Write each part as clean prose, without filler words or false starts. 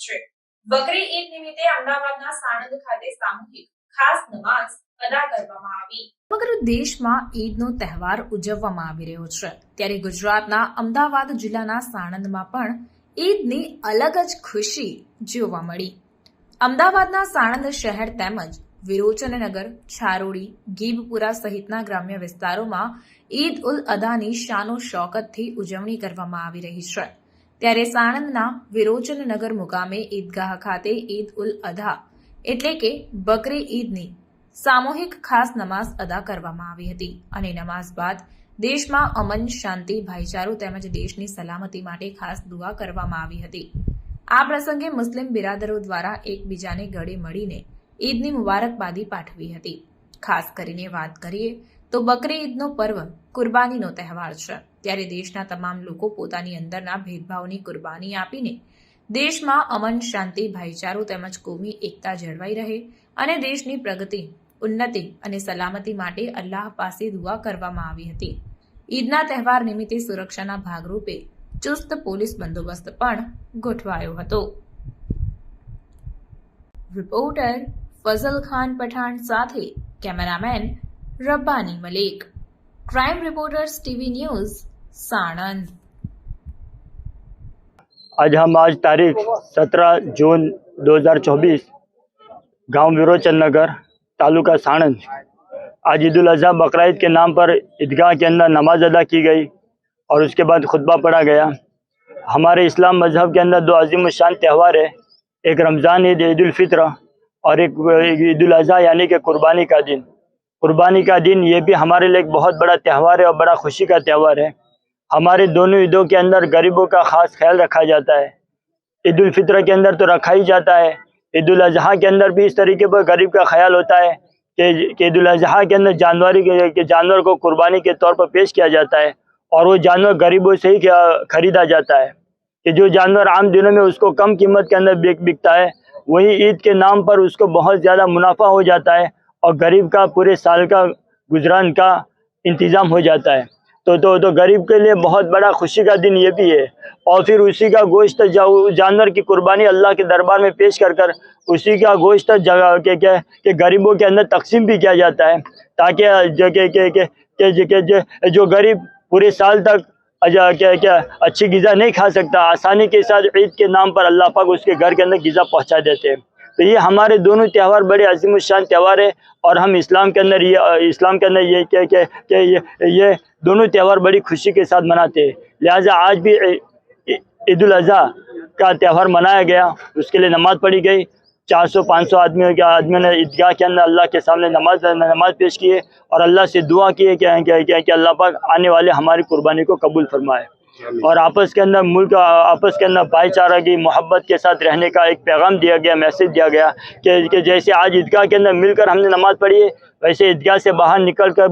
છે। બકરી ઈદ નિમિત્તે અમદાવાદના સાણંદ ખાતે સામૂહિક ખાસ નમાઝ અદા કરવામાં આવી। સમગ્ર દેશમાં ઈદનો તહેવાર ઉજવવામાં આવી રહ્યો છે, ત્યારે ગુજરાતના અમદાવાદ જિલ્લાના સાણંદમાં પણ ઈદની અલગ જ ખુશી જોવા મળી। અમદાવાદના સાણંદ શહેર તેમજ વિરોચનનગર, છારોડી, ગીબપુરા સહિતના ગ્રામ્ય વિસ્તારોમાં ઈદ ઉલ અદાની શાનો શૌકતથી ઉજવણી કરવામાં આવી રહી છે। ત્યારે સાણંદના વિરોચનનગર મુકામે ઈદગાહ ખાતે ઈદ ઉલ અધા એટલે કે બકરી ઈદની સામૂહિક ખાસ નમાઝ અદા કરવામાં આવી હતી અને નમાઝ બાદ દેશમાં અમન, શાંતિ, ભાઈચારો તેમજ દેશની સલામતી માટે ખાસ દુઆ કરવામાં આવી હતી। આ પ્રસંગે મુસ્લિમ બિરાદરો દ્વારા એકબીજાને ગળે મળીને ઈદની મુબારકબાદી પાઠવી હતી। ખાસ કરીને વાત કરીએ તો બકરી ઈદનો પર્વ કુરબાનીનો તહેવાર છે, ત્યારે દેશના તમામ લોકો પોતાની અંદરના ભેદભાવની કુરબાની આપીને દેશમાં અમન, શાંતિ, ભાઈચારો તેમજ કોમી એકતા જળવાઈ રહે અને દેશની પ્રગતિ, ઉન્નતિ અને સલામતી માટે અલ્લાહ પાસે દુઆ કરવામાં આવી હતી। ઈદના તહેવાર નિમિત્તે સુરક્ષાના ભાગરૂપે ચુસ્ત પોલીસ બંદોબસ્ત પણ ગોઠવાયો હતો। રિપોર્ટર ફઝલ ખાન પઠાણ સાથે cameraman Rabbani Malik, crime reporters TV news Sanand. आज तारीख 17 जून 2024 गांव विरोचन नगर तालुका साणंद आज ईद उल अजहा बकरा ईद के नाम पर ईदगाह के अंदर नमाज अदा की गई और उसके बाद खुतबा पढ़ा गया। हमारे इस्लाम मजहब के अंदर दो अजीम शान त्यौहार है, एक रमज़ान ईद ईद उल फित्र और एक ईद उल अजहा यानी कि कुर्बानी का दिन। कुर्बानी का दिन ये भी हमारे लिए एक बहुत बड़ा त्यौहार है और बड़ा खुशी का त्यौहार है। हमारे दोनों ईदों के अंदर गरीबों का खास ख्याल रखा जाता है। ईद उल फित्र के अंदर तो रखा ही जाता है, ईद उल अजहा के अंदर भी इस तरीके पर गरीब का ख्याल होता है कि ईद उल अजहा के अंदर जानवर को कुर्बानी के तौर पर पेश किया जाता है और वो जानवर गरीबों से ही खरीदा जाता है कि जो जानवर आम दिनों में उसको कम कीमत के अंदर बिकता है, वही ईद के नाम पर उसको बहुत ज़्यादा मुनाफा हो जाता है और गरीब का पूरे साल का गुजरान का इंतज़ाम हो जाता है। तो गरीब के लिए बहुत बड़ा खुशी का दिन ये भी है। और फिर उसी का गोश्त जानवर की कुर्बानी अल्लाह के दरबार में पेश कर उसी का गोश्त जगह के गरीबों के अंदर तकसीम भी किया जाता है, ताकि जो गरीब पूरे साल तक अच्छी ग़िज़ा नहीं खा सकता, आसानी के साथ ईद के नाम पर अल्लाह पाक उसके घर के अंदर ग़िज़ा पहुँचा देते हैं। तो ये हमारे दोनों त्यौहार बड़े अजीम शान त्यौहार है और हम इस्लाम के अंदर ये दोनों त्यौहार बड़ी खुशी के साथ मनाते हैं। लिहाजा आज भी ईद उल अजहा का त्यौहार मनाया गया, उसके लिए नमाज़ पढ़ी गई। 400-500 आदमियों ने ईदगाह के अंदर अल्लाह के सामने नमाज पेश किए और अल्लाह से दुआ की है कि अल्लाह पाक आने वाले हमारी कुर्बानी को कबूल फरमाए और आपस के अंदर भाईचारा की मोहब्बत के साथ रहने का एक पैगाम दिया गया, मैसेज दिया गया कि जैसे आज ईदगाह के अंदर मिलकर हमने नमाज पढ़ी है, वैसे ईदगाह से बाहर निकल कर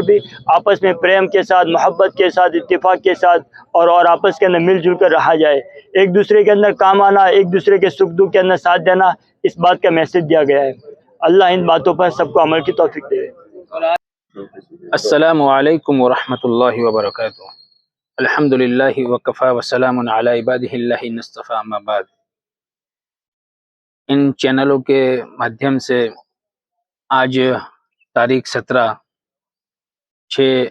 भी आपस में प्रेम के साथ, मोहब्बत के साथ, इत्तेफाक के साथ और आपस के अंदर मिलजुल कर रहा जाए। एक दूसरे के अंदर काम आना, एक दूसरे के सुख दुख के अंदर साथ देना, इस बात का मैसेज दिया गया है। अल्लाह इन बातों पर सबको अमल की तौफीक दे। अस्सलामु अलैकुम व रहमतुल्लाहि व बरकातुहू। अल्हम्दुलिल्लाहि व कफ़ा व सलामुन अला इबादिहिल्लाहि नस्तफ़ा अम्मा बाद। इन चैनलों के माध्यम से आज तारीख 17/6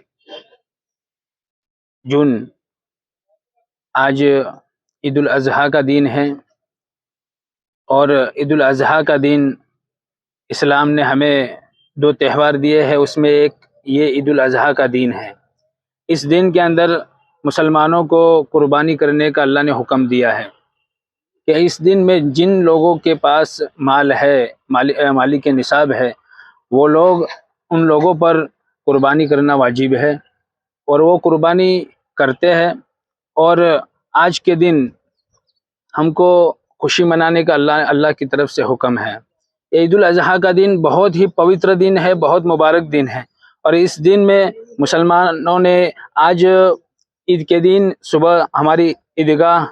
जून आज ईद उल अजहा का दिन है और ईद उल अजहा का दिन इस्लाम ने हमें दो त्यौहार दिए हैं, उसमें एक ये ईद उल अजहा का दिन है। इस दिन के अंदर मुसलमानों को कुर्बानी करने का अल्लाह ने हुक्म दिया है कि इस दिन में जिन लोगों के पास माल है, माली के निसाब है, वो लोग उन लोगों पर कुर्बानी करना वाजिब है और वो कुर्बानी करते हैं। और आज के दिन हमको खुशी मनाने का अल्लाह की तरफ से हुक्म है। ईद उल अजहा का दिन बहुत ही पवित्र दिन है, बहुत मुबारक दिन है और इस दिन में मुसलमानों ने आज ईद के दिन सुबह हमारी ईदगाह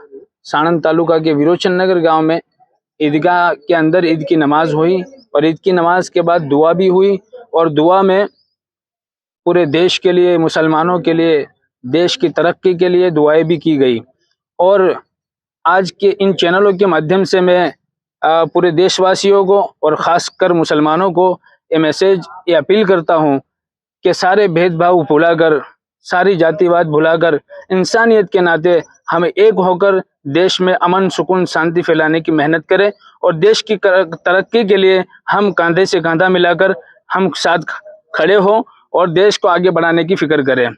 साणंद तालुका के विरोचन नगर गाँव में ईदगाह के अंदर ईद की नमाज हुई और ईद की नमाज के बाद दुआ भी हुई और दुआ में पूरे देश के लिए, मुसलमानों के लिए, देश की तरक्की के लिए दुआएं भी की गई। और आज के इन चैनलों के माध्यम से मैं पूरे देशवासियों को और ख़ासकर मुसलमानों को ये मैसेज ये अपील करता हूँ कि सारे भेदभाव भुलाकर, सारी जातिवाद भुलाकर, इंसानियत के नाते हमें एक होकर देश में अमन, सुकून, शांति फैलाने की मेहनत करें और देश की तरक्की के लिए हम कंधे से कंधा मिलाकर हम साथ खड़े हों और देश को आगे बढ़ाने की फिक्र करें।